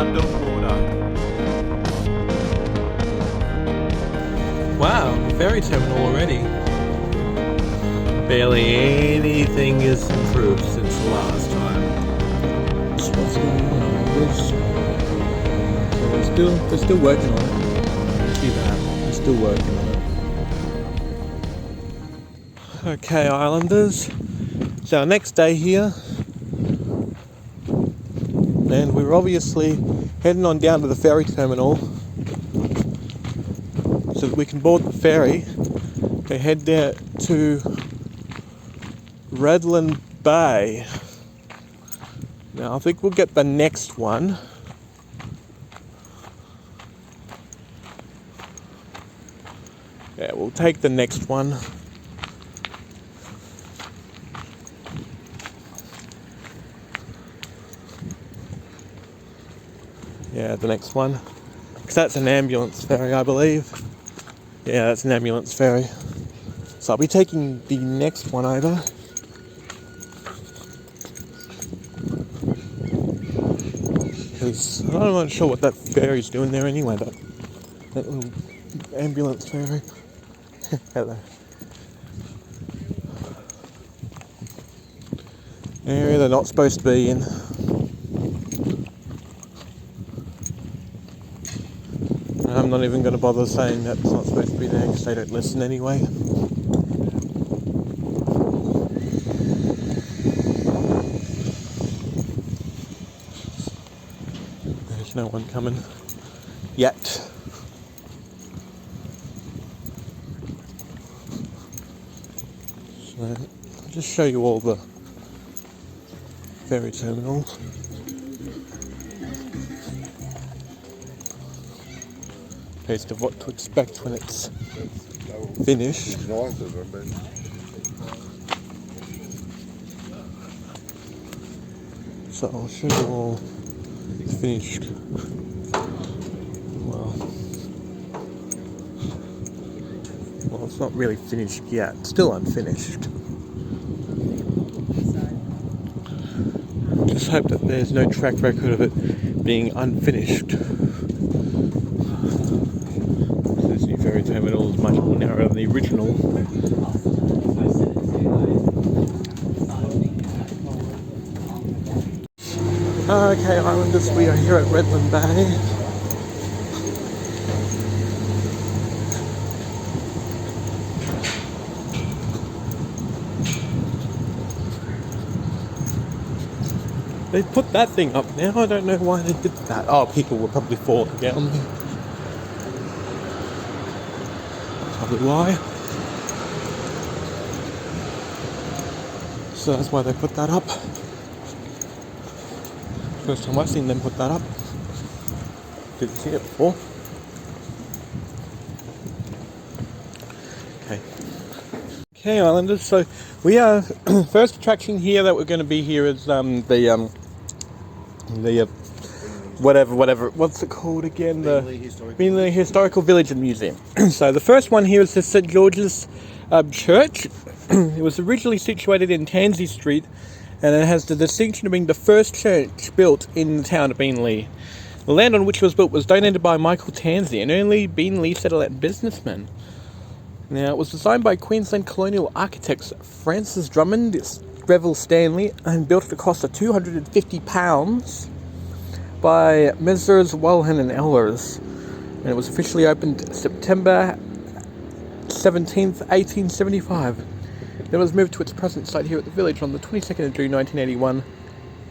underwater. Wow, ferry terminal already. Barely anything is improved since the last time. So what's going on? So they're still working on it. Too bad. They're still working on it. Okay, Islanders. So our next day here, and we're obviously heading on down to the ferry terminal so that we can board the ferry and head there to Redland Bay. Now I think we'll get the next one. Yeah, we'll take the next one. Yeah, the next one. Because that's an ambulance ferry, I believe. Yeah, that's an ambulance ferry. So I'll be taking the next one over. Because I'm not sure what that ferry's doing there anyway, that little ambulance ferry. Hello. Area they're not supposed to be in. I'm not even going to bother saying that it's not supposed to be there because they don't listen anyway. There's no one coming yet. So I'll just show you all the ferry terminals. Taste of what to expect when it's finished. So I'll show you all it's finished. Well, it's not really finished yet. It's still unfinished. Just hope that there's no track record of it being unfinished. This new ferry terminal is much more narrow than the original. Okay, Islanders, we are here at Redland Bay. They put that thing up now. I don't know why they did that. Oh, people were probably falling down there. That's probably why. So that's why they put that up. First time I've seen them put that up. Didn't see it before. Okay, Islanders. So we are first attraction here that we're going to be here is the whatever. What's it called again? Beenleigh Historical Village and Museum. So the first one here is the St George's Church. It was originally situated in Tansey Street, and it has the distinction of being the first church built in the town of Beenleigh. The land on which it was built was donated by Michael Tansey, an early Beenleigh settlement businessman. Now, it was designed by Queensland colonial architects Francis Drummond, Greville Stanley, and built at a cost of £250 by Messrs. Wellhen and Ehlers. And it was officially opened September 17th, 1875. Then it was moved to its present site here at the village on the 22nd of June 1981,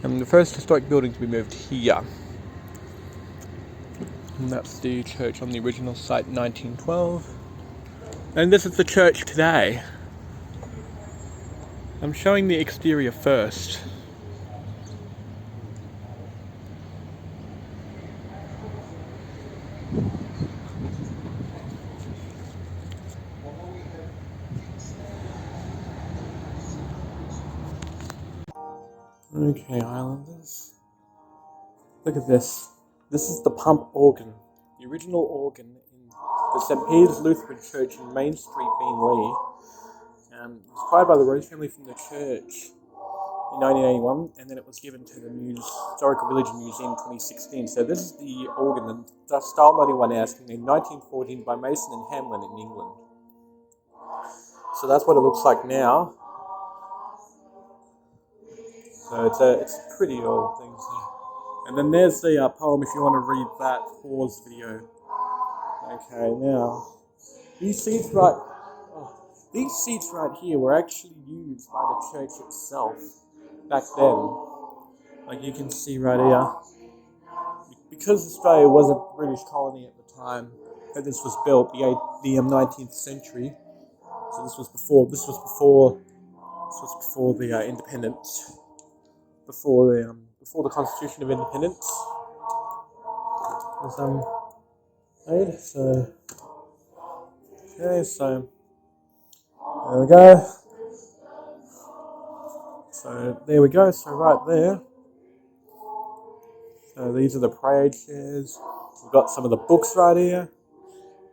and the first historic building to be moved here. And that's the church on the original site in 1912. And this is the church today. I'm showing the exterior first. Okay, Islanders. Look at this. This is the pump organ. The original organ in the St. Peter's Lutheran Church in Main Street, Beenleigh. Inspired by the Rose family from the church. in 1981, and then it was given to the Historical Village Museum in 2016. So this is the organ, the style 91 asking in 1914 by Mason and Hamlin in England. So that's what it looks like now. So it's a pretty old thing. So. And then there's the poem if you want to read that pause video. Okay, now these seats right here were actually used by the church itself back then. Like you can see right here, because Australia was a British colony at the time that this was built, the 19th century. So this was before the independence, before the Constitution of Independence was made. So okay, so there we go. So there we go. So right there. So these are the prayer chairs. We've got some of the books right here.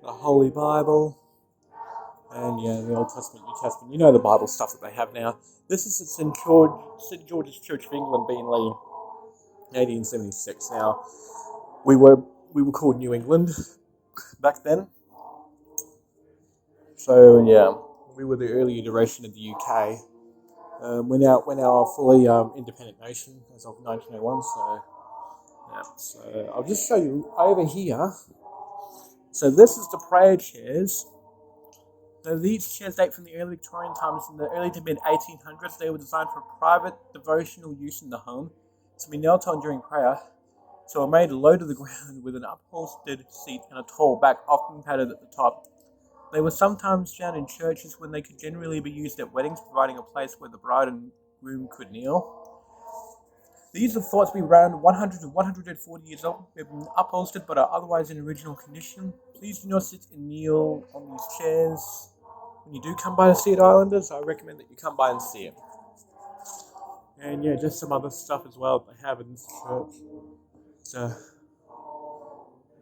The Holy Bible. And yeah, the Old Testament, New Testament. You know the Bible stuff that they have now. This is at St. George's Church of England, BEENLEIGH, 1876. Now, we were called New England back then. So yeah, we were the early iteration of the UK. We're now a fully independent nation as of 1901. So yeah, so I'll just show you over here. So this is the prayer chairs. So these chairs date from the early Victorian times. In the early to mid-1800s, they were designed for private devotional use in the home, to be knelt on during prayer. So were made low to the ground with an upholstered seat and a tall back, often padded at the top. They were sometimes found in churches when they could generally be used at weddings, providing a place where the bride and groom could kneel. These are thought to be around 100 to 140 years old. They've been upholstered but are otherwise in original condition. Please do not sit and kneel on these chairs. When you do come by to see it, Islanders, I recommend that you come by and see it. And yeah, just some other stuff as well that they have in this church. So,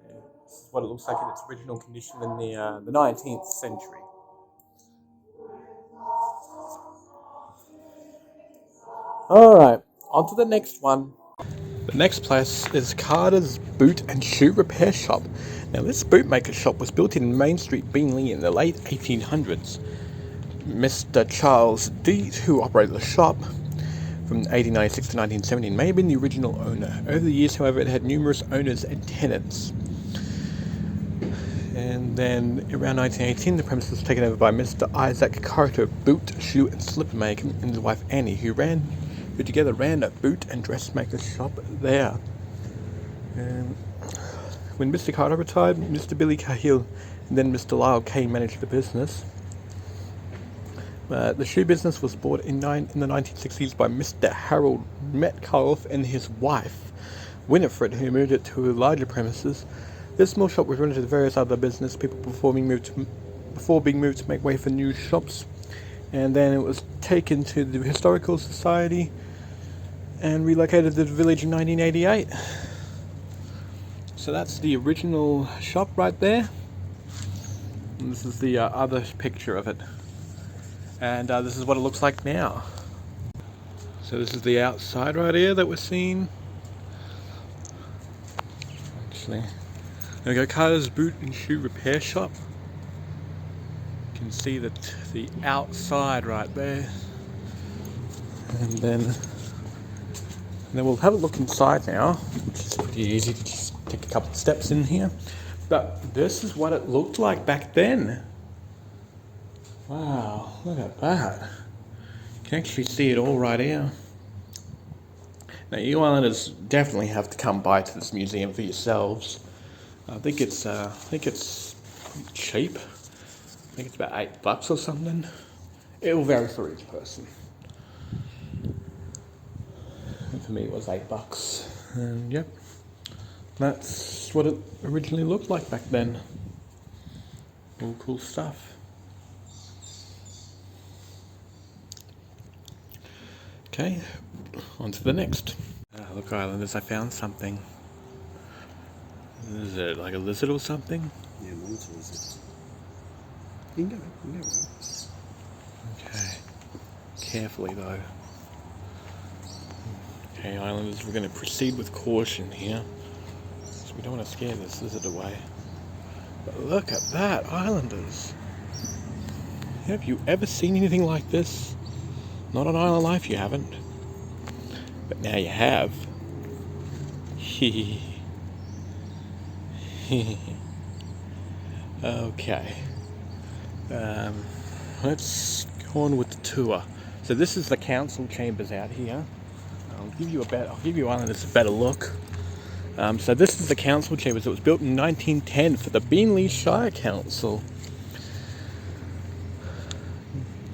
yeah, this is what it looks like in its original condition in the 19th century. Alright, on to the next one. The next place is Carter's Boot and Shoe Repair Shop. Now this bootmaker shop was built in Main Street, Beenleigh in the late 1800s. Mr. Charles Deet, who operated the shop from 1896 to 1970, may have been the original owner. Over the years, however, it had numerous owners and tenants. And then around 1918, the premise was taken over by Mr. Isaac Carter, boot, shoe and slipper maker, and his wife Annie, who together ran a boot and dressmaker shop there. And when Mr. Carter retired, Mr. Billy Cahill and then Mr. Lyle Kane managed the business. The shoe business was bought in the 1960s by Mr. Harold Metcalfe and his wife, Winifred, who moved it to larger premises. This small shop was rented to various other business people before being moved to make way for new shops. And then it was taken to the Historical Society and relocated to the village in 1988. So that's the original shop right there. And this is the other picture of it. And this is what it looks like now. So this is the outside right here that we're seeing. Actually, there we go, Carter's Boot and Shoe Repair Shop. You can see the outside right there. And then we'll have a look inside now, which is pretty easy. Just take a couple of steps in here. But this is what it looked like back then. Wow, look at that. You can actually see it all right here. Now, you Islanders definitely have to come by to this museum for yourselves. I think it's cheap. I think it's about $8 or something. It will vary for each person. And for me, it was $8. And yep, that's what it originally looked like back then. All cool stuff. Okay, on to the next. Look, Islanders, I found something. Is it like a lizard or something? Yeah, mine's a lizard. You can go, right? Okay. Carefully, though. Okay, Islanders, we're going to proceed with caution here. So we don't want to scare this lizard away. But look at that, Islanders. Have you ever seen anything like this? Not on Island Life, you haven't. But now you have. Okay. Let's go on with the tour. So this is the council chambers out here. I'll give you Islanders a better look. So this is the council chambers. It was built in 1910 for the BEENLEIGH Shire Council.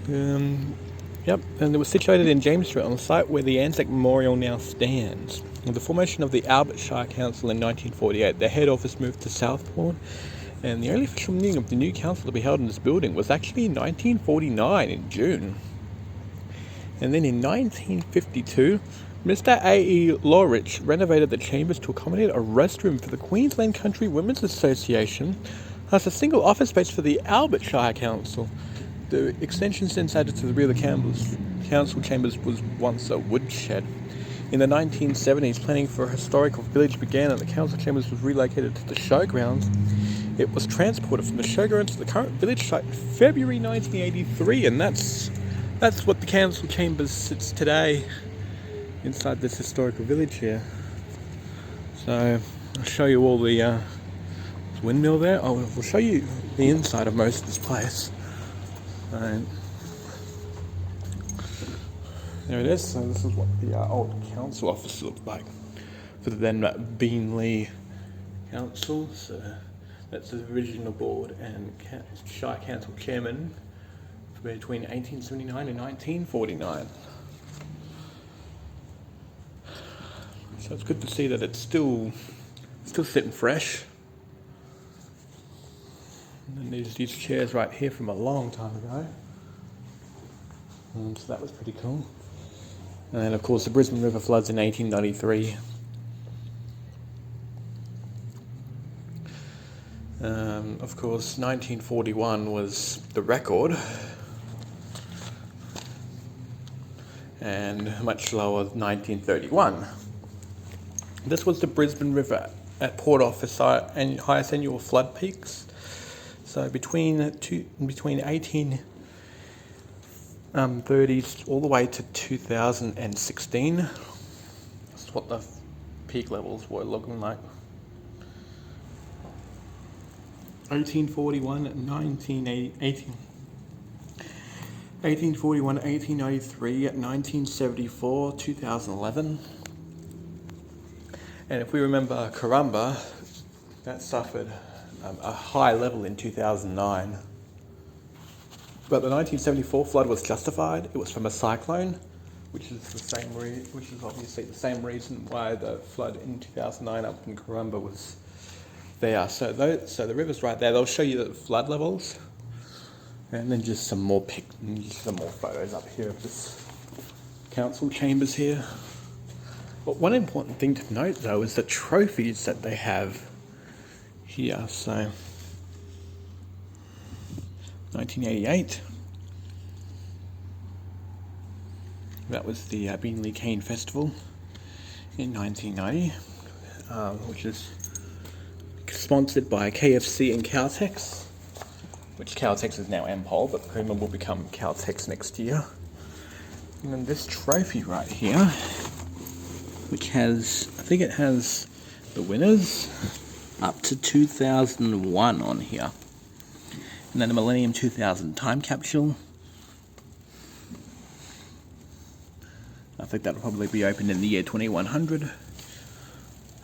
Yep, and it was situated in James Street on the site where the Anzac Memorial now stands. With the formation of the Albert Shire Council in 1948, the head office moved to Southbourne, and the only official meeting of the new council to be held in this building was actually in 1949 in June. And then in 1952, Mr. A.E. Lawrich renovated the chambers to accommodate a restroom for the Queensland Country Women's Association, plus a single office space for the Albert Shire Council. The extension since added to the rear of the council chambers was once a woodshed. In the 1970s, planning for a historical village began and the council chambers was relocated to the showgrounds. It was transported from the showgrounds to the current village site in February 1983, and that's what the council chambers sits today inside this historical village here. So I'll show you all the windmill there. We'll show you the inside of most of this place. Right. There it is. So this is what the old council office looked like for the then BEENLEIGH Council. So that's the original board and Shire Council chairman between 1879 and 1949. So it's good to see that it's still sitting fresh. And there's these chairs right here from a long time ago. So that was pretty cool. And then, of course, the Brisbane River floods in 1893. Of course, 1941 was the record. And much lower, 1931. This was the Brisbane River at Port Office and highest annual flood peaks. So between 1830s all the way to 2016, that's what the peak levels were looking like. 1841, 1893, 1974, 2011. And if we remember Karumba, that suffered a high level in 2009. But the 1974 flood was justified. It was from a cyclone, which is obviously the same reason why the flood in 2009 up in Karumba was there. So the river's right there. They'll show you the flood levels, and then just some more photos up here of this council chambers here. But one important thing to note, though, is the trophies that they have here. So 1988, that was the BEENLEIGH Cane Festival in 1990, which is sponsored by KFC and Caltex, which Caltex is now Ampol, but Puma will become Caltex next year. And then this trophy right here, which has, I think it has the winners up to 2001 on here. And then the Millennium 2000 time capsule. I think that'll probably be opened in the year 2100.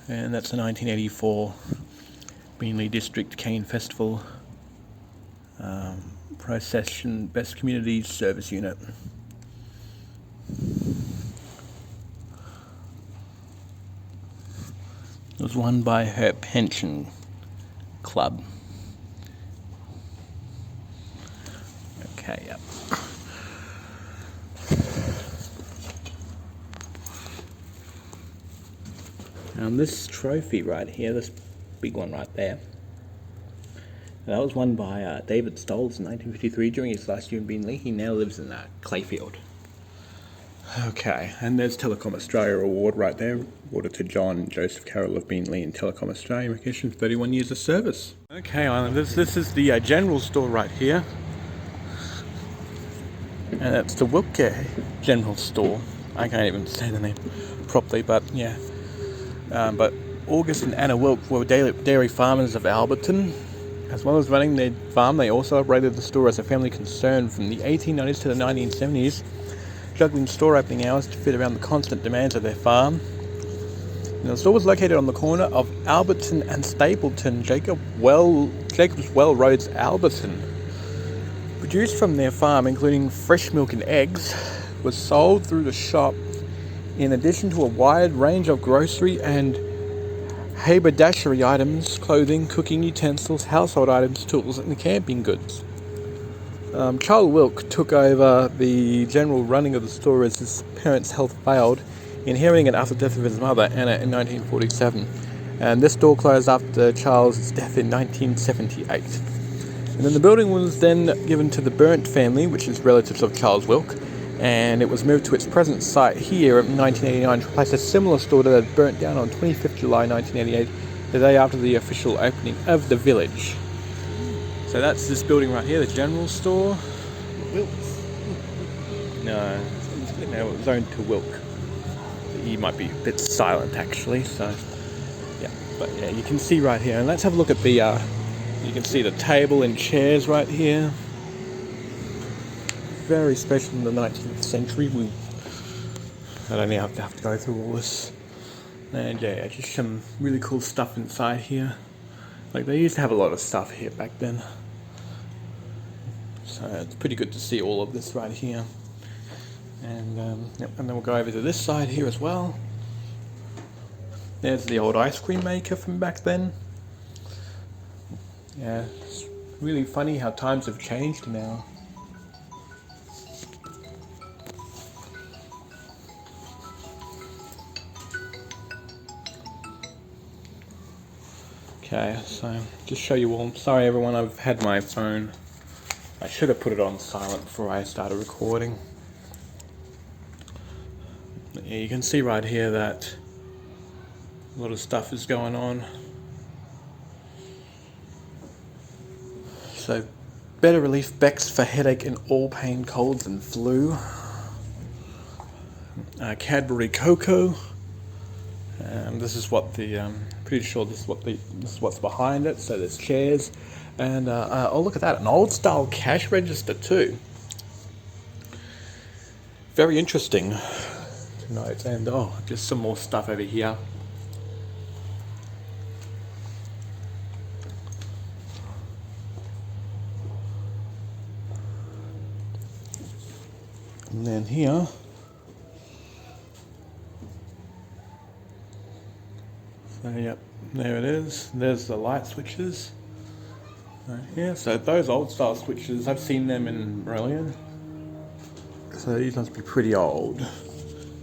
And that's the 1984 BEENLEIGH District Cane Festival Procession Best Community Service Unit. It was won by her pension club. Okay, yep. This trophy right here, this big one right there, that was won by David Stolz in 1953 during his last year in BEENLEIGH. He now lives in Clayfield. Okay, and there's Telecom Australia Award right there, awarded to John and Joseph Carroll of BEENLEIGH in Telecom Australia, recognition for 31 years of service. Okay, Islanders, this is the general store right here. And that's the Wilkes General Store. I can't even say the name properly, but yeah. But August and Anna Wilkes were dairy farmers of Alberton. As well as running their farm, they also operated the store as a family concern from the 1890s to the 1970s, juggling store opening hours to fit around the constant demands of their farm. And the store was located on the corner of Alberton and Stapleton, Jacobs Well Roads, Alberton. Produced from their farm, including fresh milk and eggs, was sold through the shop, in addition to a wide range of grocery and haberdashery items, clothing, cooking utensils, household items, tools, and camping goods. Charles Wilkes took over the general running of the store as his parents' health failed, inheriting it after the death of his mother, Anna, in 1947. And this store closed after Charles' death in 1978. And then the building was then given to the Burnt family, which is relatives of Charles Wilkes, and it was moved to its present site here in 1989 to replace a similar store that had burnt down on 25th July 1988, the day after the official opening of the village. So that's this building right here, the general store. Wilkes. No, it was owned to Wilkes. He might be a bit silent actually, so yeah. But yeah, you can see right here, and let's have a look at the, you can see the table and chairs right here. Very special in the 19th century. I don't even have to go through all this. And yeah, just some really cool stuff inside here. Like, they used to have a lot of stuff here back then. So it's pretty good to see all of this right here. And yep, and then we'll go over to this side here as well. There's the old ice cream maker from back then. Yeah, it's really funny how times have changed now. Okay, so just show you all. Sorry everyone, I've had my phone. I should have put it on silent before I started recording. Yeah, you can see right here that a lot of stuff is going on. So, better relief Bex for headache and all pain colds and flu. Cadbury Cocoa. This is what the pretty sure this is what's behind it. So there's chairs, and oh, look at that, an old style cash register too. Very interesting to note. And oh, just some more stuff over here. And then here, so yep, there it is. There's the light switches right here. So those old style switches, I've seen them in Brilliant. So these must be pretty old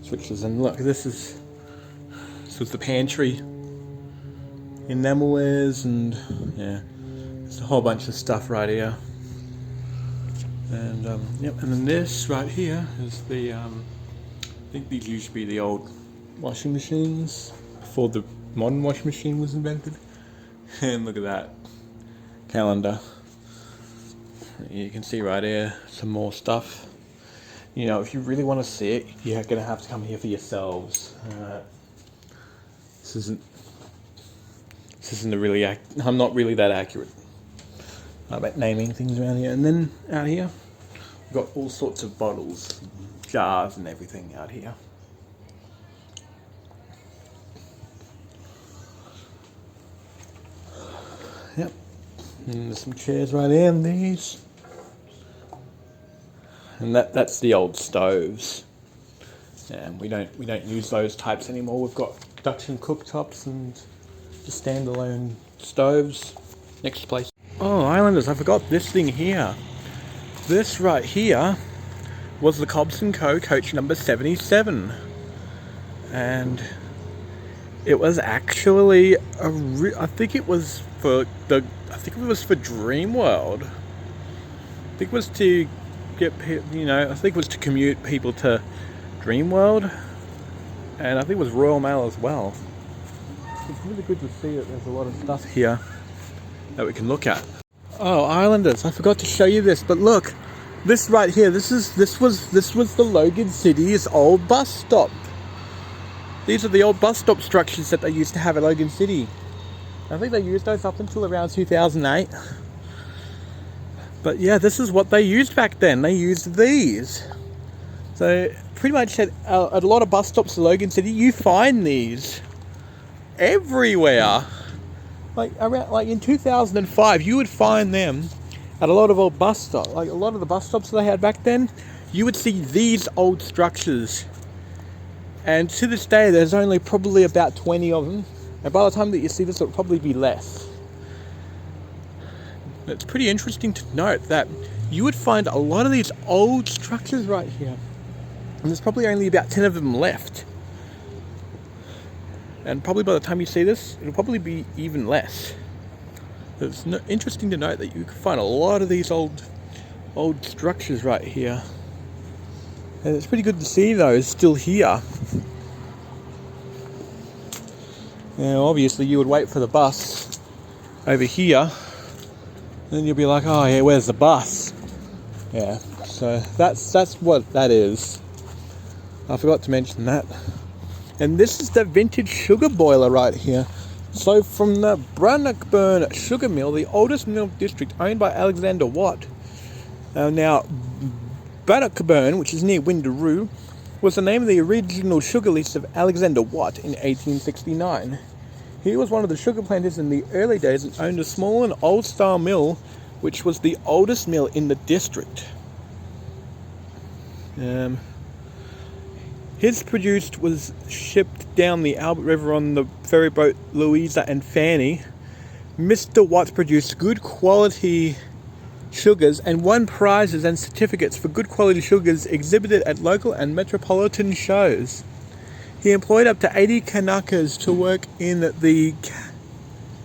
switches. And look, this was the pantry, enamelwares, and yeah, there's a whole bunch of stuff right here. And yep, and then this right here is the I think these used to be the old washing machines before the modern washing machine was invented. And look at that calendar. You can see right here some more stuff. You know, if you really want to see it, you're going to have to come here for yourselves. This isn't I'm not really that accurate about naming things around here. And then out here, we've got all sorts of bottles, jars and everything out here. Yep. And there's some chairs right there, and these. And that's the old stoves. And we don't use those types anymore. We've got induction cooktops and just standalone stoves. Next place. Oh, Islanders, I forgot this thing here. This right here was the Cobbs & Co. coach number 77. And it was actually I think it was for Dreamworld. I think it was to get, I think it was to commute people to Dream World, and I think it was Royal Mail as well. It's really good to see that there's a lot of stuff here that we can look at. Oh, Islanders, I forgot to show you this, but look, this right here, this was the Logan City's old bus stop. These are the old bus stop structures that they used to have at Logan City. I think they used those up until around 2008. But yeah, this is what they used back then. They used these. So pretty much at a lot of bus stops in Logan City, you find these everywhere. Like in 2005, you would find them at a lot of old bus stops. Like a lot of the bus stops they had back then, you would see these old structures. And to this day, there's only probably about 20 of them. And by the time that you see this, it'll probably be less. It's pretty interesting to note that you would find a lot of these old structures right here. And there's probably only about 10 of them left. And probably by the time you see this, it'll probably be even less. It's interesting to note that you can find a lot of these old structures right here. And it's pretty good to see those still here. Now obviously you would wait for the bus over here. Then you'll be like, oh yeah, where's the bus? Yeah, so that's what that is. I forgot to mention that. And this is the vintage sugar boiler right here. So from the Bannockburn Sugar Mill, the oldest mill district owned by Alexander Watt. Now, Bannockburn, which is near Windaroo, was the name of the original sugar lease of Alexander Watt in 1869. He was one of the sugar planters in the early days and owned a small and old-style mill, which was the oldest mill in the district. His produce was shipped down the Albert River on the ferry boat Louisa and Fanny. Mr. Watt produced good quality sugars and won prizes and certificates for good quality sugars exhibited at local and metropolitan shows. He employed up to 80 Kanakas to work in the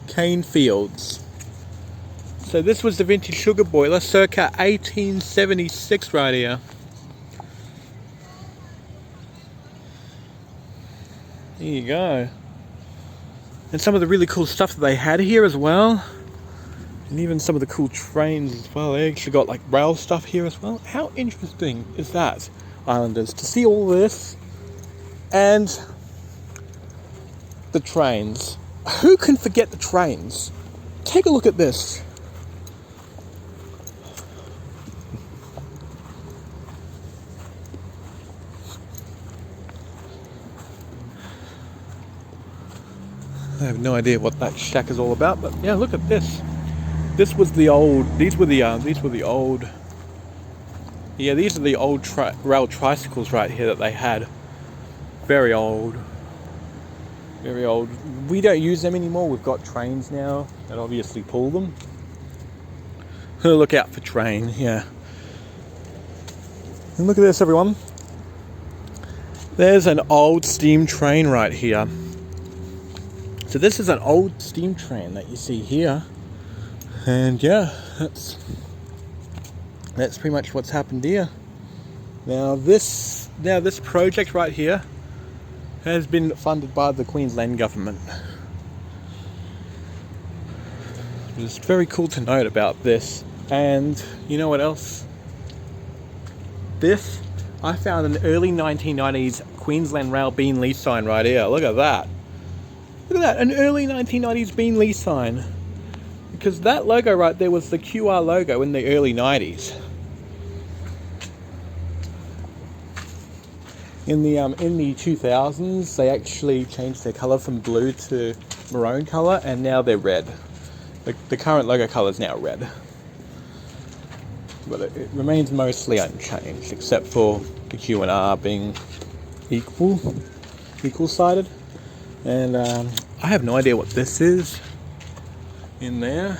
cane fields. So this was the vintage sugar boiler circa 1876 right here. There you go. And some of the really cool stuff that they had here as well. And even some of the cool trains as well. They actually got like rail stuff here as well. How interesting is that, Islanders? To see all this and the trains. Who can forget the trains? Take a look at this. I have no idea what that shack is all about, but yeah, look at this. These were the old rail tricycles right here that they had. Very old. Very old. We don't use them anymore. We've got trains now that obviously pull them. Look out for train, yeah. And look at this, everyone. There's an old steam train right here. So this is an old steam train that you see here. And yeah, that's pretty much what's happened here. Now this project right here has been funded by the Queensland government. It's very cool to note about this. And you know what else? This, I found an early 1990s Queensland Rail BEENLEIGH sign right here. Look at that. Look at that, an early 1990s BEENLEIGH sign. Because that logo right there was the QR logo in the early 90s. In the 2000s, they actually changed their colour from blue to maroon colour, and now they're red. The current logo colour is now red. But it remains mostly unchanged, except for the Q and R being equal-sided. And I have no idea what this is in there.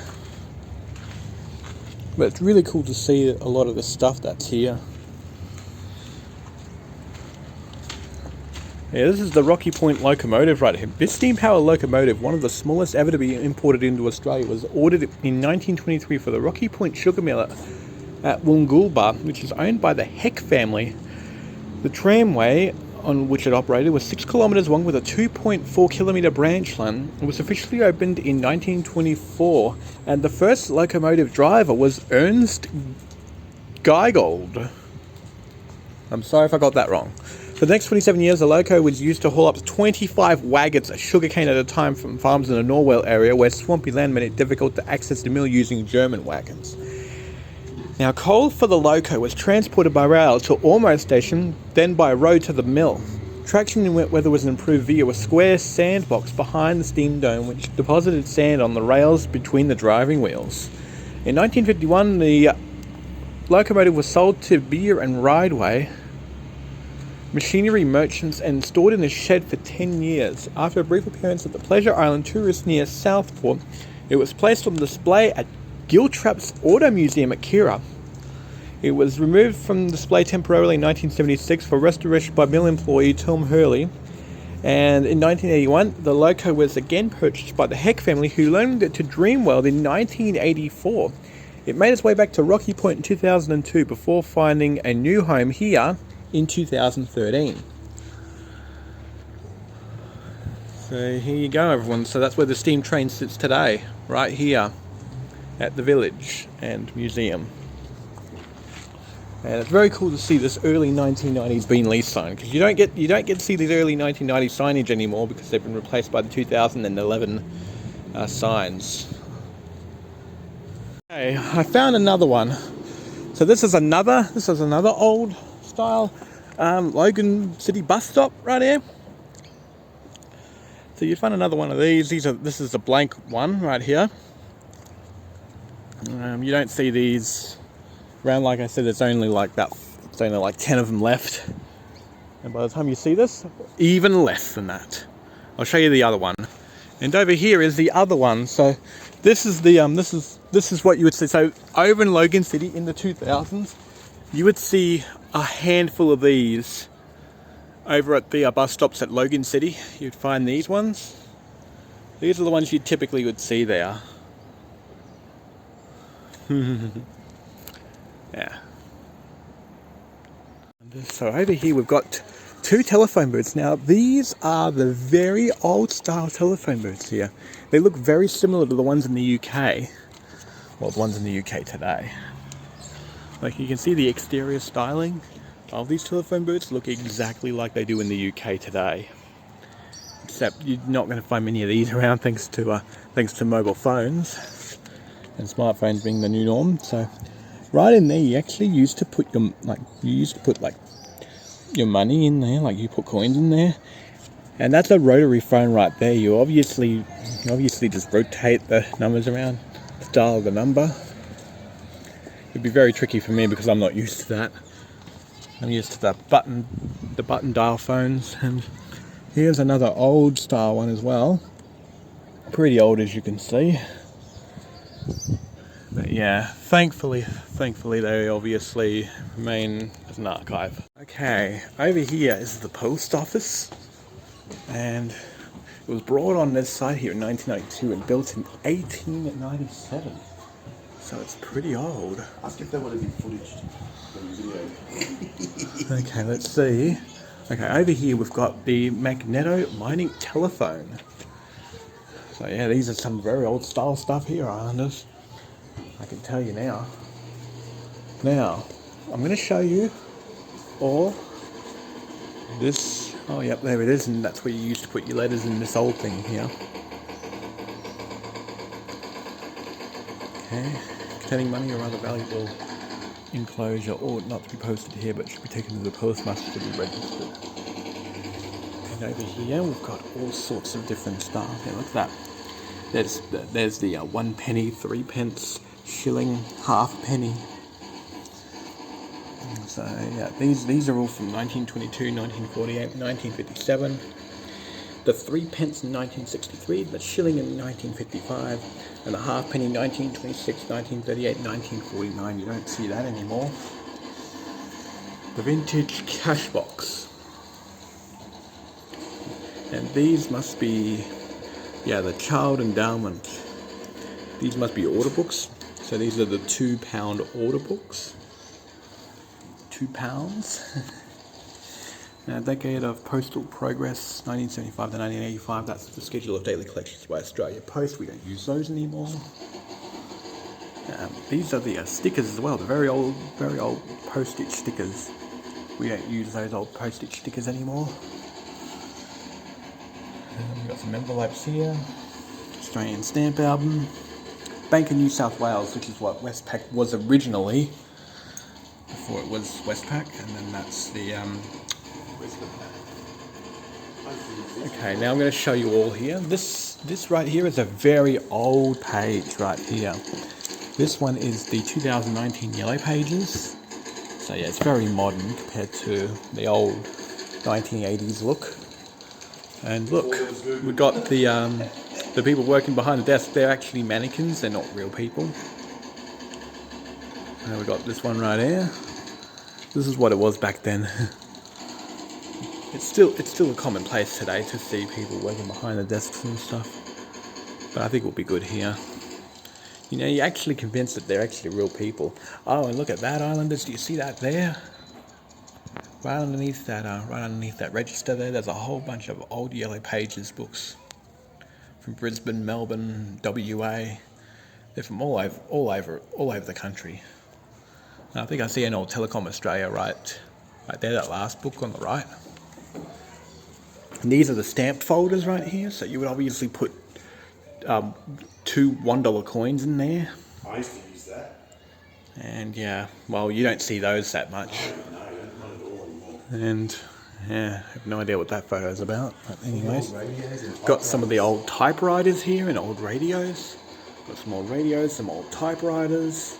But it's really cool to see a lot of the stuff that's here. Yeah, this is the Rocky Point locomotive right here. This steam power locomotive, one of the smallest ever to be imported into Australia, was ordered in 1923 for the Rocky Point Sugar Mill at Woongoolba, which is owned by the Heck family. The tramway on which it operated was 6 kilometres long with a 2.4 kilometre branch line. It was officially opened in 1924, and the first locomotive driver was Ernst Geigold. I'm sorry if I got that wrong. For the next 27 years, the loco was used to haul up to 25 wagons of sugarcane at a time from farms in the Norwell area, where swampy land made it difficult to access the mill using German wagons. Now, coal for the loco was transported by rail to Ormo station, then by road to the mill. Traction in wet weather was improved via a square sandbox behind the steam dome, which deposited sand on the rails between the driving wheels. In 1951, the locomotive was sold to Beer and Rideway machinery merchants and stored in a shed for 10 years. After a brief appearance at the Pleasure Island tourist near Southport, it was placed on display at Giltrap's Auto Museum at Kira. It was removed from display temporarily in 1976 for restoration by mill employee Tom Hurley, and in 1981 the loco was again purchased by the Heck family, who loaned it to Dreamworld in 1984. It made its way back to Rocky Point in 2002 before finding a new home here in 2013. So here you go, everyone. So that's where the steam train sits today, right here at the village and museum. And it's very cool to see this early 1990s BEENLEIGH sign, because you don't get to see these early 1990s signage anymore, because they've been replaced by the 2011 signs. Okay, I found another one. So this is another old style Logan City bus stop right here. So you find another one of these. This is a blank one right here. You don't see these around. Like I said, it's only like 10 of them left. And by the time you see this, even less than that. I'll show you the other one. And over here is the other one. So this is the this is what you would see. So over in Logan City in the 2000s, you would see a handful of these over at the bus stops at Logan City. You'd find these ones. These are the ones you typically would see there. Yeah. So over here we've got two telephone booths. Now these are the very old style telephone booths here. They look very similar to the ones in the UK. Well, the ones in the UK today. Like, you can see the exterior styling of these telephone booths look exactly like they do in the UK today. Except you're not going to find many of these around, thanks to mobile phones and smartphones being the new norm. So right in there, you actually used to put your your money in there, like you put coins in there, and that's a rotary phone right there. You obviously just rotate the numbers around, dial the number. It'd be very tricky for me because I'm not used to that. I'm used to the button dial phones. And here's another old style one as well. Pretty old, as you can see. But yeah, thankfully they obviously remain as an archive. Okay, over here is the post office, and it was brought on this site here in 1992 and built in 1897. So it's pretty old. Ask if there would have been footage from the video. Okay, let's see. Okay, over here we've got the Magneto mining telephone. So yeah, these are some very old style stuff here, Islanders. I can tell you now. Now, I'm going to show you all this. Oh, yep, there it is, and that's where you used to put your letters in this old thing here. Okay, containing money or other valuable enclosure ought not to be posted here, but should be taken to the postmaster to be registered. And over here we've got all sorts of different stuff. Yeah, look at that. There's the 1 penny, 3 pence, shilling, halfpenny. So yeah, these are all from 1922, 1948, 1957. The 3 pence in 1963, the shilling in 1955, and the halfpenny 1926, 1938, 1949. You don't see that anymore. The vintage cash box. And these must be, yeah, the child endowment. These must be order books. So these are the £2 order books. £2. Decade of Postal Progress, 1975 to 1985. That's the schedule of daily collections by Australia Post. We don't use those anymore. These are the stickers as well. The very old postage stickers. We don't use those old postage stickers anymore. We've got some envelopes here. Australian stamp album. Bank of New South Wales, which is what Westpac was originally, before it was Westpac, and then that's the Okay, now I'm going to show you all here. This right here is a very old page right here. This one is the 2019 Yellow Pages. So yeah, it's very modern compared to the old 1980s look. And look, we've got the people working behind the desk. They're actually mannequins. They're not real people. And we've got this one right here. This is what it was back then. It's still a commonplace today to see people working behind the desks and stuff. But I think it'll be good here. You know, you're actually convinced that they're actually real people. Oh, and look at that, Islanders. Do you see that there? Right underneath that register there, there's a whole bunch of old Yellow Pages books from Brisbane, Melbourne, WA. They're from all over the country. And I think I see an old Telecom Australia right there, that last book on the right. And these are the stamped folders right here. So you would obviously put 2 $1 coins in there. I used to use that. And yeah, well, you don't see those that much. No, not at all anymore. And yeah, I have no idea what that photo is about. But anyways, got some of the old typewriters here and old radios. Got some old radios, some old typewriters.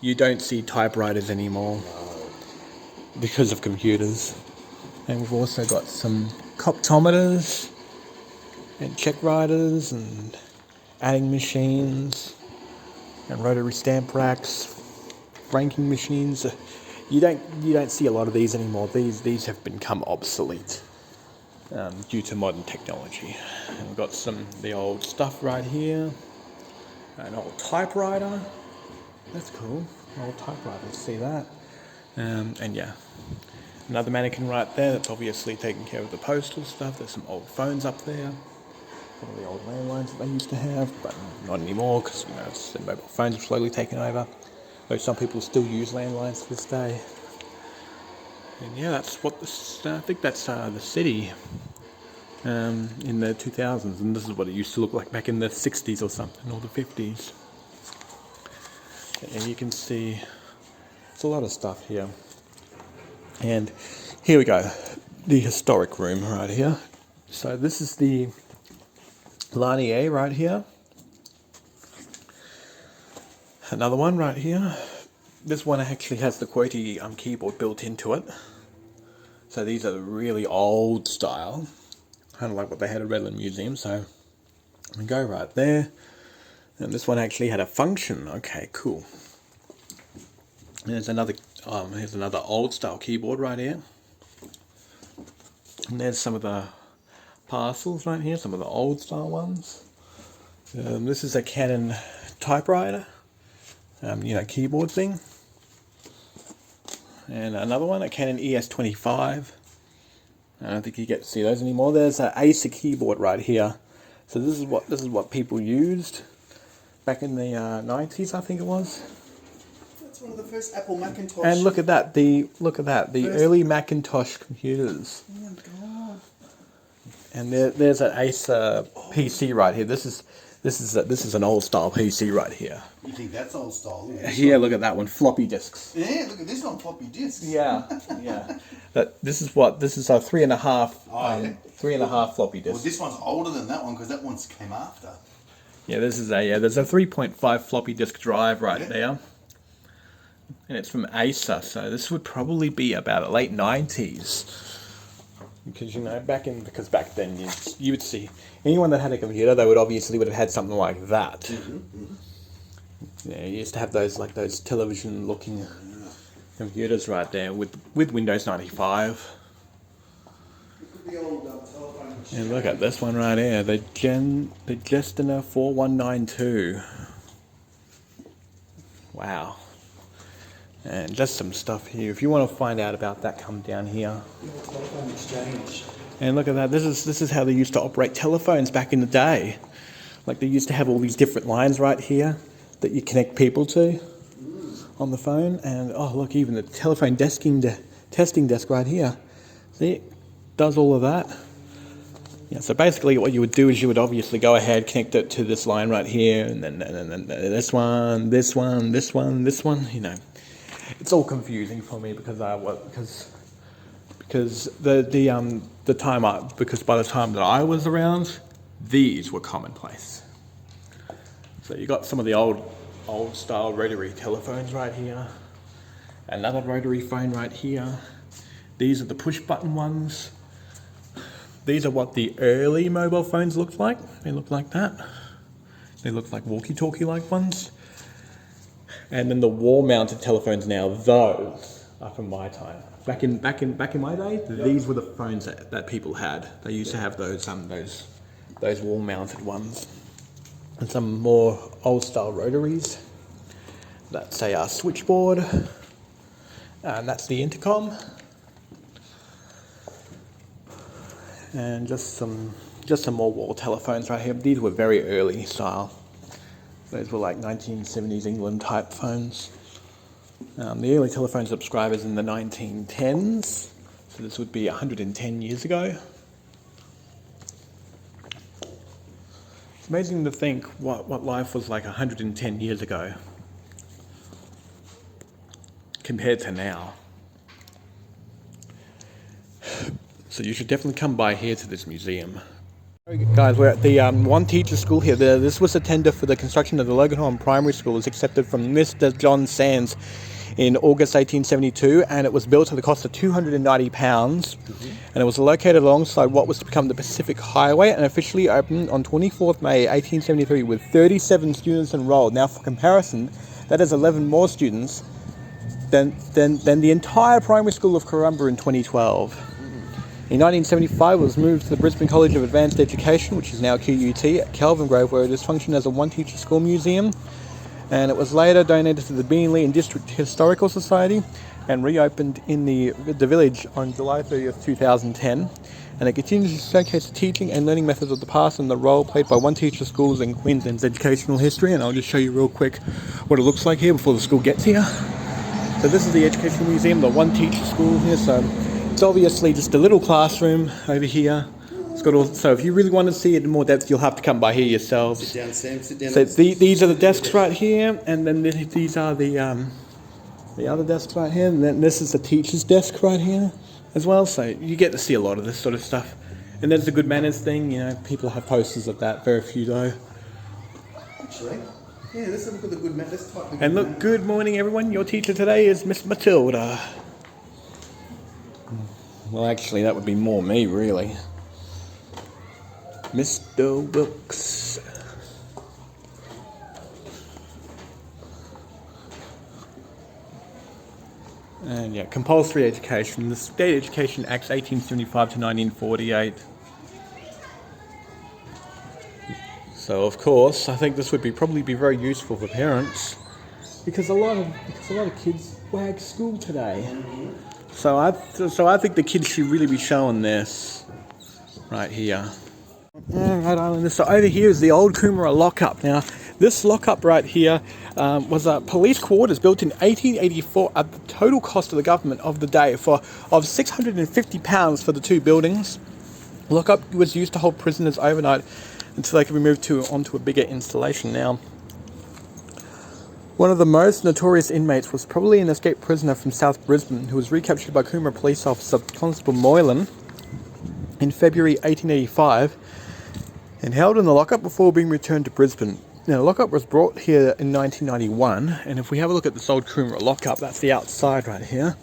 You don't see typewriters anymore because of computers. And we've also got some coptometers and check writers and adding machines and rotary stamp racks, franking machines. You don't see a lot of these anymore. These have become obsolete due to modern technology. And we've got the old stuff right here. An old typewriter. That's cool. Old typewriter. See that? And yeah. Another mannequin right there that's obviously taking care of the postal stuff. There's some old phones up there. Some of the old landlines that they used to have, but not anymore because the mobile phones have slowly taken over. Though some people still use landlines to this day. And yeah, that's what I think that's the city in the 2000s, and this is what it used to look like back in the 60s or something, or the 50s. And you can see it's a lot of stuff here. And here we go, the historic room right here. So this is the Lanier right here. Another one right here. This one actually has the QWERTY keyboard built into it. So these are the really old style, kind of like what they had at Redland Museum. So we go right there. And this one actually had a function. Okay, cool. And there's another here's another old style keyboard right here. And there's some of the parcels right here, some of the old style ones. This is a Canon typewriter, keyboard thing. And another one, a Canon ES25. I don't think you get to see those anymore. There's an Acer keyboard right here. So this is what people used back in the 90s, I think it was. That's one of the first Apple Macintosh. And look at that, the early Macintosh computers. Oh my god! And there's an Acer PC right here. This is an old style PC right here. You think that's old style? Yeah, look at that one, floppy disks. Yeah, look at this one, floppy disks. Yeah, yeah. This is a 3.5 3.5 floppy disk. Well, this one's older than that one because that one came after. Yeah, there's a 3.5 floppy disk drive right there. And it's from Acer, so this would probably be about the late 90s. Because back then you would see anyone that had a computer, they would have had something like that. Mm-hmm. Yeah, you used to have those television looking computers right there with Windows 95. The old telephone machine. And look at this one right here, the Gestina 4192. Wow. And just some stuff here. If you want to find out about that, come down here. Telephone exchange. And look at that. This is how they used to operate telephones back in the day. Like they used to have all these different lines right here that you connect people to on the phone. And oh look, even the telephone testing desk right here. See, it does all of that. Yeah, so basically what you would do is you would obviously go ahead, connect it to this line right here, and then this one, this one, this one, this one, you know. It's all confusing for me because by the time that I was around, these were commonplace. So you got some of the old style rotary telephones right here, another rotary phone right here. These are the push button ones. These are what the early mobile phones looked like. They look like that. They look like walkie-talkie like ones. And then the wall-mounted telephones now, those are from my time. Back in my day, these were the phones that people had. They used to have those wall-mounted ones. And some more old-style rotaries. That's a switchboard. And that's the intercom. And just some more wall telephones right here. These were very early style. Those were like 1970s England type phones. The early telephone subscribers in the 1910s. So this would be 110 years ago. It's amazing to think what life was like 110 years ago compared to now. So you should definitely come by here to this museum. Guys, we're at the one teacher school here. This was a tender for the construction of the Loganholme Primary School. It was accepted from Mr. John Sands in August 1872, and it was built at the cost of £290. And it was located alongside what was to become the Pacific Highway, and officially opened on 24th May 1873 with 37 students enrolled. Now, for comparison, that is 11 more students than the entire primary school of Corumba in 2012. In 1975, it was moved to the Brisbane College of Advanced Education, which is now QUT, at Kelvin Grove, where it has functioned as a one-teacher school museum. And it was later donated to the BEENLEIGH and District Historical Society and reopened in the village on July 30th, 2010. And it continues to showcase the teaching and learning methods of the past and the role played by one-teacher schools in Queensland's educational history. And I'll just show you real quick what it looks like here before the school gets here. So this is the Educational Museum, the one-teacher school here. So it's obviously just a little classroom over here. It's got all, so if you really want to see it in more depth, you'll have to come by here yourselves. Sit down, Sam. Sit down. So these are the desks right here, and then these are the other desks right here, and then this is the teacher's desk right here as well. So you get to see a lot of this sort of stuff. And there's the good manners thing. You know, people have posters of that. Very few though. Actually, yeah. Let's have a look at the good manners. And look, good morning, everyone. Your teacher today is Miss Matilda. Well, actually, that would be more me, really. Mr. Wilkes. And yeah, compulsory education. The State Education Acts 1875 to 1948. So, of course, I think this would probably be very useful for parents because a lot of kids wag school today. So I think the kids should really be showing this right here. Right Island. So over here is the old Coomera lockup. Now, this lockup right here was a police quarters built in 1884 at the total cost of the government of the day of £650 for the two buildings. The lockup was used to hold prisoners overnight until they could be moved onto a bigger installation. Now, one of the most notorious inmates was probably an escaped prisoner from South Brisbane who was recaptured by Coomera police officer Constable Moylan in February 1885 and held in the lockup before being returned to Brisbane. Now, the lockup was brought here in 1991, and if we have a look at this old Coomera lockup, that's the outside right here.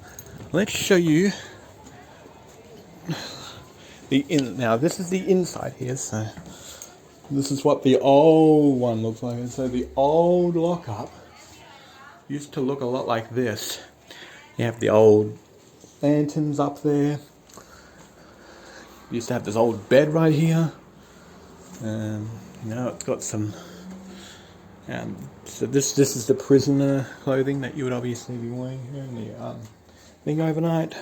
Let's show you now this is the inside here, so this is what the old one looks like. And so the old lockup used to look a lot like this. You have the old lanterns up there. You used to have this old bed right here. You know, it's got some So this is the prisoner clothing that you would obviously be wearing here in the thing overnight.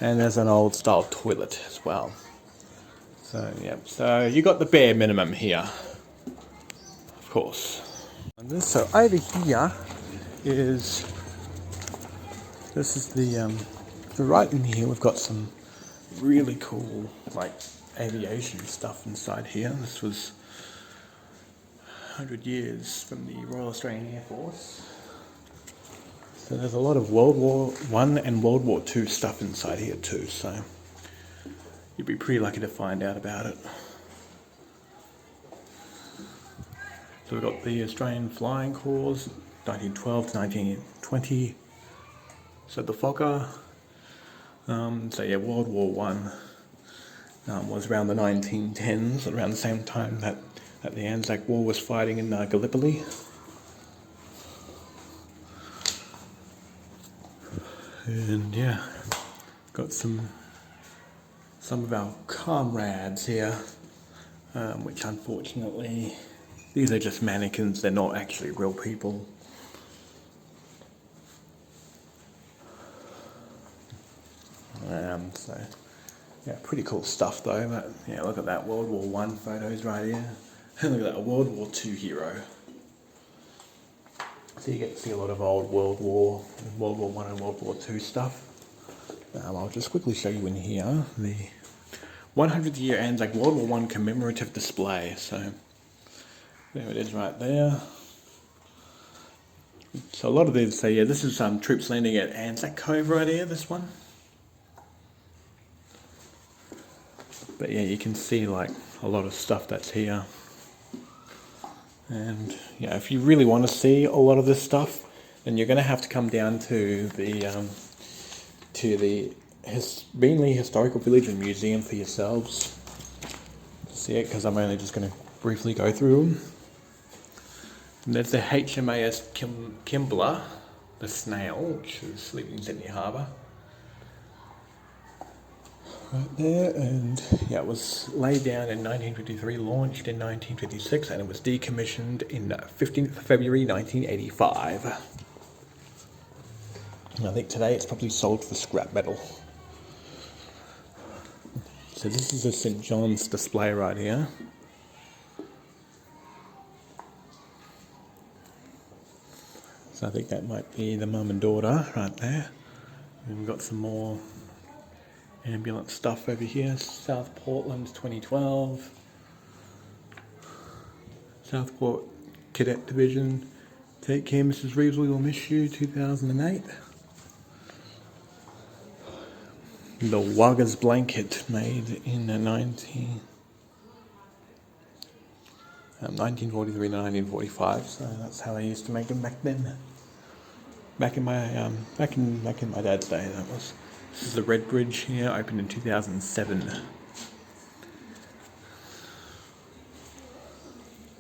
And there's an old style toilet as well. So yeah, so you got the bare minimum here, of course. And so over here is so right in here we've got some really cool like aviation stuff inside here. This was 100 years from the Royal Australian Air Force. So there's a lot of World War I and World War II stuff inside here too, so you'd be pretty lucky to find out about it. So we've got the Australian Flying Corps, 1912 to 1920. So the Fokker. So yeah, World War One was around the 1910s, around the same time that the Anzac War was fighting in Gallipoli. And yeah, got some of our comrades here, which unfortunately, these are just mannequins, they're not actually real people. So yeah, pretty cool stuff though. But yeah, look at that World War One photos right here, and look at that World War II hero. So you get to see a lot of old World War One and World War II stuff. I'll just quickly show you in here the 100th year Anzac World War One commemorative display. So there it is right there. So a lot of these say, yeah, this is troops landing at Anzac Cove right here, this one. But yeah, you can see like a lot of stuff that's here. And yeah, if you really want to see a lot of this stuff, then you're going to have to come down to the BEENLEIGH Historical Village and Museum for yourselves to see it, because I'm only just going to briefly go through them. And there's the HMAS Kimbler, the Snail, which is sleeping in Sydney Harbour. Right there, and yeah, it was laid down in 1953, launched in 1956, and it was decommissioned in 15th February 1985. And I think today it's probably sold for scrap metal. So this is a St. John's display right here. So I think that might be the mum and daughter right there. And we've got some more ambulance stuff over here. South Portland 2012. Southport Cadet Division. Take care, Mrs. Reeves, we will miss you, 2008. The Wagga's blanket made in 1943 to 1945, so that's how they used to make them back then. Back in my dad's day, that was. This is the Red Bridge here, opened in 2007.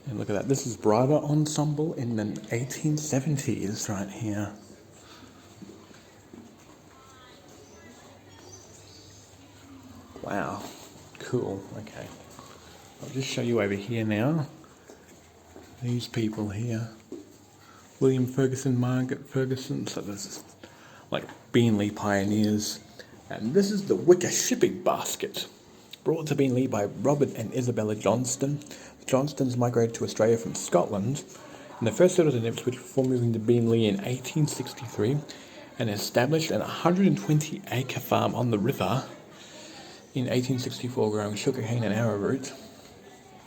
And look at that, this is Bridal Ensemble in the 1870s right here. Wow, cool, okay. I'll just show you over here now. These people here. William Ferguson, Margaret Ferguson, so this is like BEENLEIGH pioneers. And this is the Wicker shipping basket, brought to BEENLEIGH by Robert and Isabella Johnston. The Johnstons migrated to Australia from Scotland, and they first settled in Ipswich before moving to BEENLEIGH in 1863, and established an 120-acre farm on the river in 1864, growing sugarcane and arrowroot.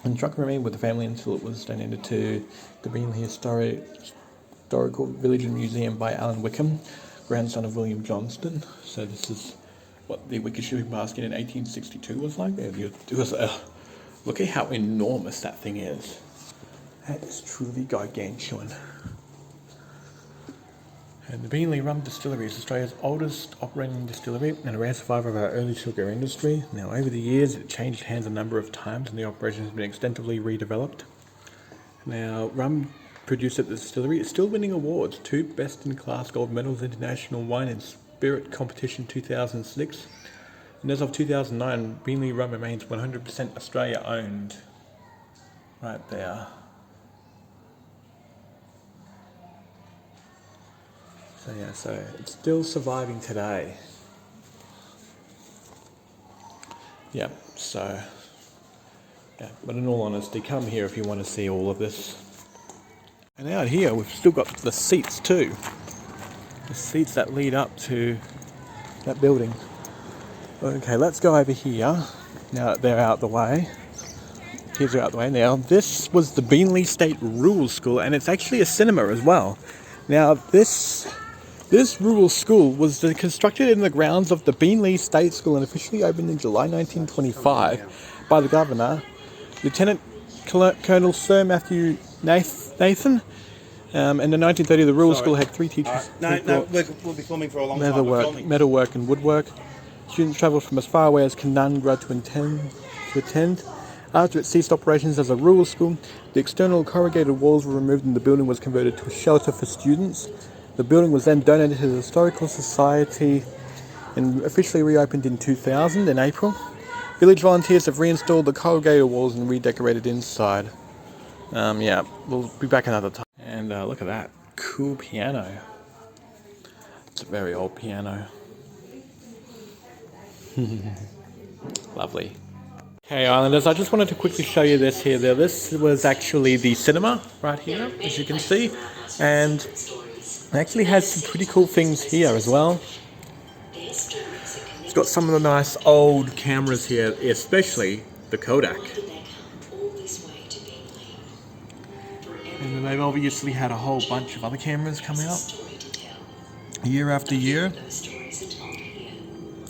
And the truck remained with the family until it was donated to the BEENLEIGH Historical Village and Museum by Alan Wickham, grandson of William Johnston. So this is what the Wicker shipping basket in 1862 was like. It was look at how enormous that thing is. That is truly gargantuan. And the BEENLEIGH Rum Distillery is Australia's oldest operating distillery and a rare survivor of our early sugar industry. Now, over the years, it changed hands a number of times and the operation has been extensively redeveloped. Now, rum produced at the distillery is still winning awards. 2 best-in-class gold medals, International Wine and Spirit Competition 2006. And as of 2009, BEENLEIGH Rum remains 100% Australia-owned. Right there. So yeah, so it's still surviving today. Yeah, so yeah, but in all honesty, come here if you want to see all of this. And out here, we've still got the seats too. The seats that lead up to that building. Okay, let's go over here. Now that they're out the way. Kids are out the way now. This was the BEENLEIGH State Rural School, and it's actually a cinema as well. Now this rural school was constructed in the grounds of the BEENLEIGH State School and officially opened in July 1925 by the Governor, Lieutenant Colonel Sir Matthew Nathan. In the 1930s, the rural school had 3 teachers. No, we'll be filming for a long time. Metalwork and woodwork. Students travelled from as far away as Canungra to attend. After it ceased operations as a rural school, the external corrugated walls were removed and the building was converted to a shelter for students. The building was then donated to the Historical Society and officially reopened in 2000 in April. Village volunteers have reinstalled the corrugated walls and redecorated inside. Yeah, we'll be back another time. And look at that, cool piano. It's a very old piano. Lovely. Okay, Islanders, I just wanted to quickly show you this here. This was actually the cinema right here, as you can see, and it actually has some pretty cool things here as well. It's got some of the nice old cameras here, especially the Kodak. And then they've obviously had a whole bunch of other cameras come out, year after year.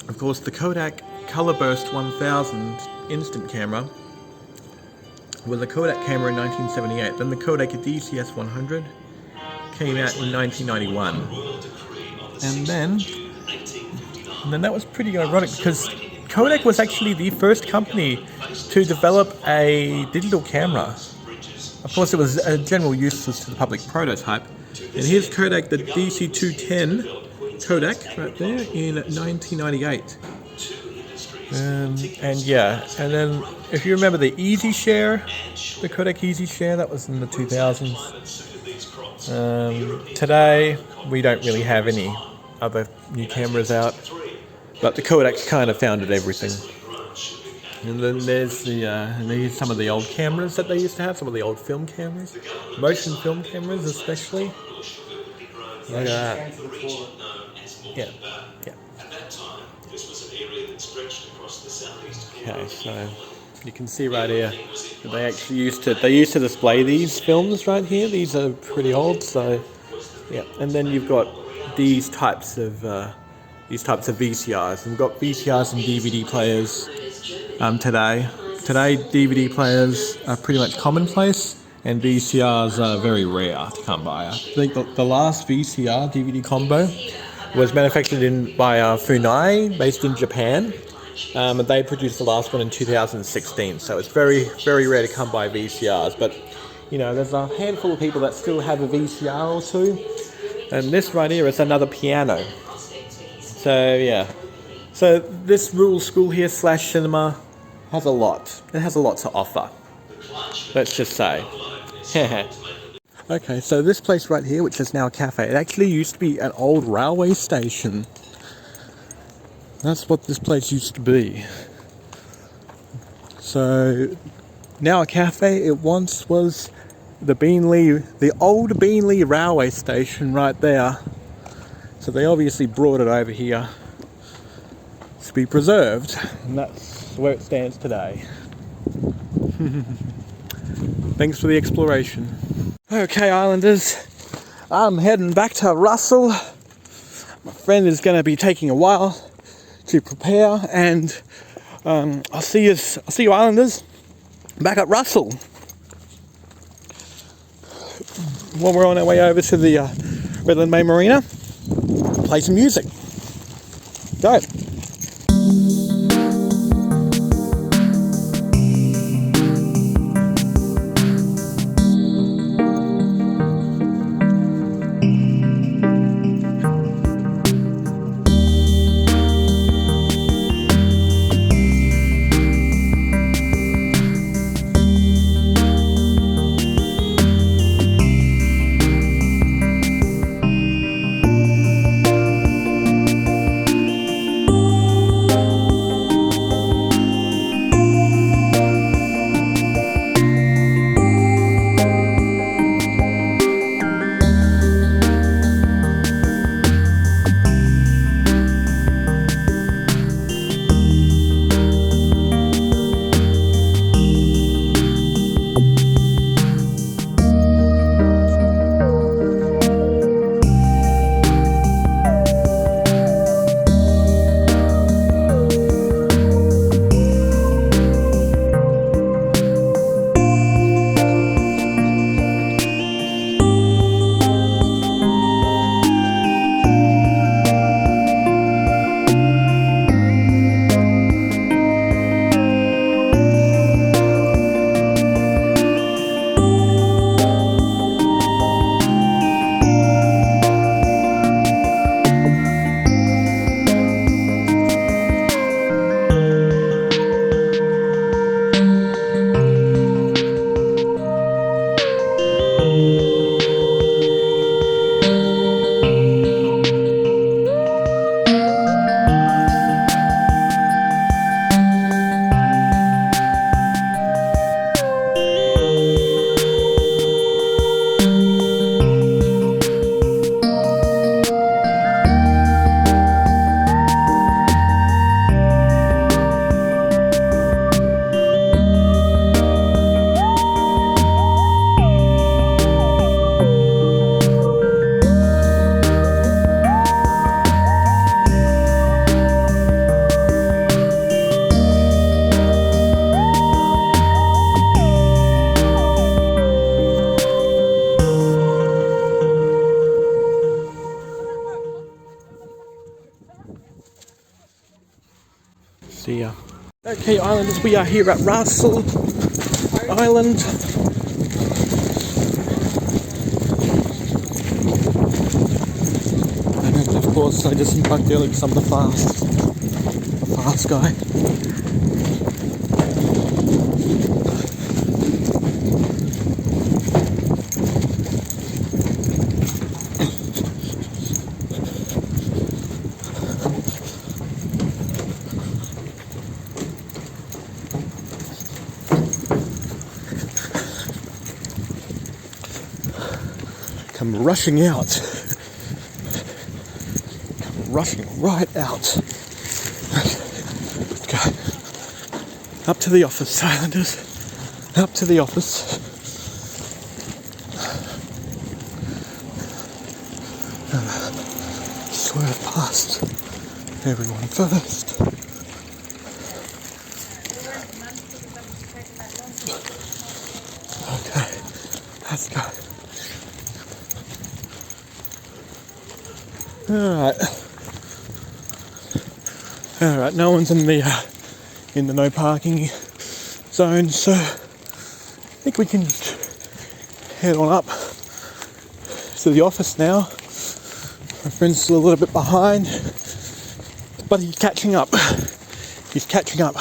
Of course, the Kodak Colorburst 1000 instant camera was a Kodak camera in 1978. Then the Kodak DCS 100 came out in 1991. And then that was pretty ironic because Kodak was actually the first company to develop a digital camera. Of course, it was a general use to the public prototype. And here's Kodak, the DC210 Kodak right there in 1998. And yeah, and then if you remember the Easy Share, the Kodak Easy Share, that was in the 2000s. Today, we don't really have any other new cameras out, but the Kodak kind of founded everything. And then there's here's some of the old cameras that they used to have, some of the old film cameras, motion film cameras especially. Look at that. Yeah, yeah. Okay, so you can see right here that they actually used to display these films right here. These are pretty old, so yeah. And then you've got these types of VCRs. And we've got VCRs and DVD players today. Today, DVD players are pretty much commonplace, and VCRs are very rare to come by. I think the last VCR DVD combo was manufactured by Funai, based in Japan. And they produced the last one in 2016, so it's very, very rare to come by VCRs. But you know, there's a handful of people that still have a VCR or two, and this right here is another piano. So yeah, so this rural school here / cinema has a lot. It has a lot to offer. Let's just say. Okay, so this place right here, which is now a cafe, it actually used to be an old railway station. That's what this place used to be. So, now a cafe. It once was the old BEENLEIGH railway station right there. So they obviously brought it over here to be preserved, and that's where it stands today. Thanks for the exploration. Okay, Islanders, I'm heading back to Russell. My friend is going to be taking a while to prepare, and I'll see you Islanders back at Russell while we're on our way over to the Redland Bay Marina. Play some music. Go. See ya. Okay, Islanders, we are here at Russell Island. And of course, I just embarked early because I'm the fast guy. Come rushing out. Come rushing right out. Okay. Up to the office, Islanders. Up to the office. Swerve past everyone first. Okay, let's go. Alright, no one's in the no parking zone, so I think we can just head on up to the office now. My friend's still a little bit behind, but he's catching up. He's catching up.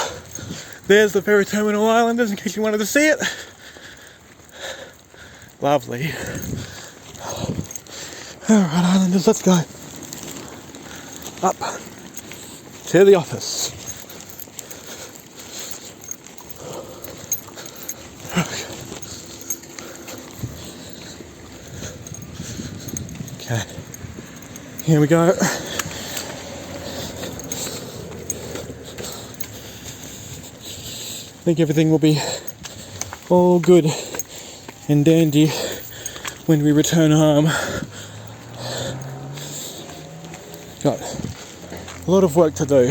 There's the ferry terminal, Islanders, in case you wanted to see it. Lovely. Alright, Islanders, let's go. Up to the office. Okay. Here we go. I think everything will be all good and dandy when we return home. Got a lot of work to do.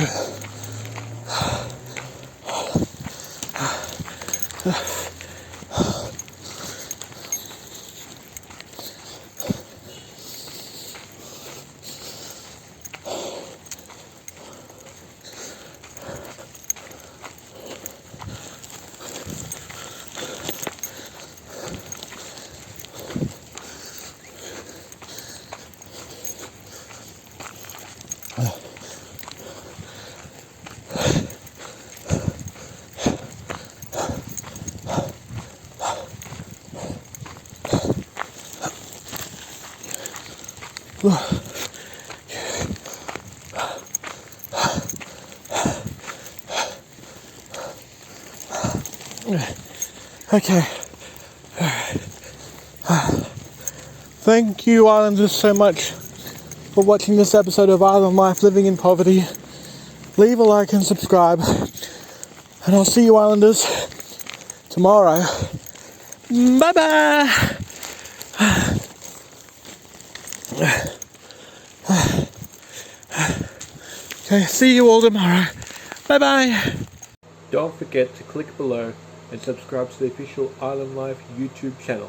Okay. Thank you, Islanders, so much for watching this episode of Island Life Living in Poverty. Leave a like and subscribe. And I'll see you, Islanders, tomorrow. Bye-bye! Okay, see you all tomorrow. Bye-bye! Don't forget to click below and subscribe to the official Island Life YouTube channel.